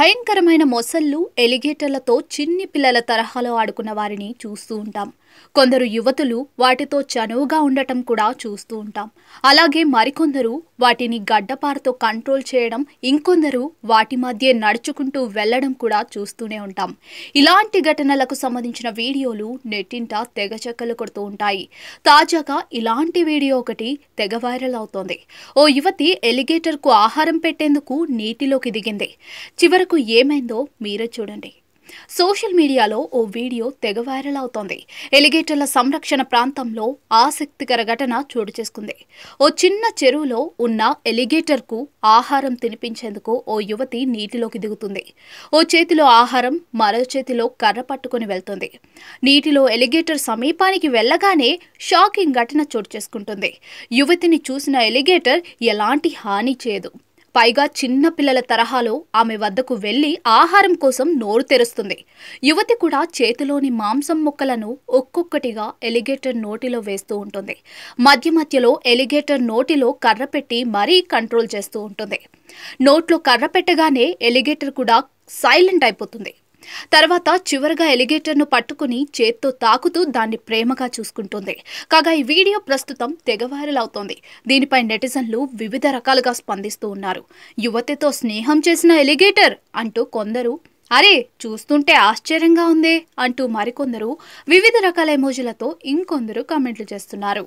భయంకరమైన మొసళ్ళు, ఎలిగేటర్లతో చిన్ని పిల్లల తరహాలో ఆడుకున్న వారిని చూస్తూ ఉంటాం. కొందరు యువతులు వాటితో చనువుగా ఉండటం కూడా చూస్తూ ఉంటాం. అలాగే మరికొందరు వాటిని గడ్డపారతో కంట్రోల్ చేయడం, ఇంకొందరు వాటి మధ్య నడుచుకుంటూ వెళ్లడం కూడా చూస్తూనే ఉంటాం. ఇలాంటి ఘటనలకు సంబంధించిన వీడియోలు నెట్టింట తెగ చెక్కలు కొడుతూ ఉంటాయి. తాజాగా ఇలాంటి వీడియో ఒకటి తెగ వైరల్ అవుతోంది. ఓ యువతి ఎలిగేటర్కు ఆహారం పెట్టేందుకు నీటిలోకి దిగింది. చివరకు ఏమైందో మీరే చూడండి. సోషల్ మీడియాలో ఓ వీడియో తెగ వైరల్ అవుతోంది. ఎలిగేటర్ల సంరక్షణ ప్రాంతంలో ఆసక్తికర ఘటన చోటు చేసుకుంది. ఓ చిన్న చెరువులో ఉన్న ఎలిగేటర్కు ఆహారం తినిపించేందుకు ఓ యువతి నీటిలోకి దిగుతుంది. ఓ చేతిలో ఆహారం, మరో చేతిలో కర్ర పట్టుకుని వెళ్తుంది. నీటిలో ఎలిగేటర్ సమీపానికి వెళ్లగానే షాకింగ్ ఘటన చోటు చేసుకుంటుంది. యువతిని చూసిన ఎలిగేటర్ ఎలాంటి హాని చేయదు. పైగా చిన్న పిల్లల తరహాలో ఆమె వద్దకు వెళ్లి ఆహారం కోసం నోరు తెరుస్తుంది. యువతి కూడా చేతిలోని మాంసం ముక్కలను ఒక్కొక్కటిగా ఎలిగేటర్ నోటిలో వేస్తూ ఉంటుంది. మధ్య మధ్యలో ఎలిగేటర్ నోటిలో కర్ర పెట్టి మరీ కంట్రోల్ చేస్తూ ఉంటుంది. నోట్లో కర్ర పెట్టగానే ఎలిగేటర్ కూడా సైలెంట్ అయిపోతుంది. తర్వాత చివరగా ఎలిగేటర్ను పట్టుకుని చేత్తో తాకుతూ దాన్ని ప్రేమగా చూసుకుంటుంది. కాగా ఈ వీడియో ప్రస్తుతం తెగ వైరల్ అవుతోంది. దీనిపై నెటిజన్లు వివిధ రకాలుగా స్పందిస్తూ ఉన్నారు. యువతితో స్నేహం చేసిన ఎలిగేటర్ అంటూ కొందరు, అరే చూస్తుంటే ఆశ్చర్యంగా ఉందే అంటూ మరికొందరు వివిధ రకాల ఎమోజీలతో ఇంకొందరు కామెంట్లు చేస్తున్నారు.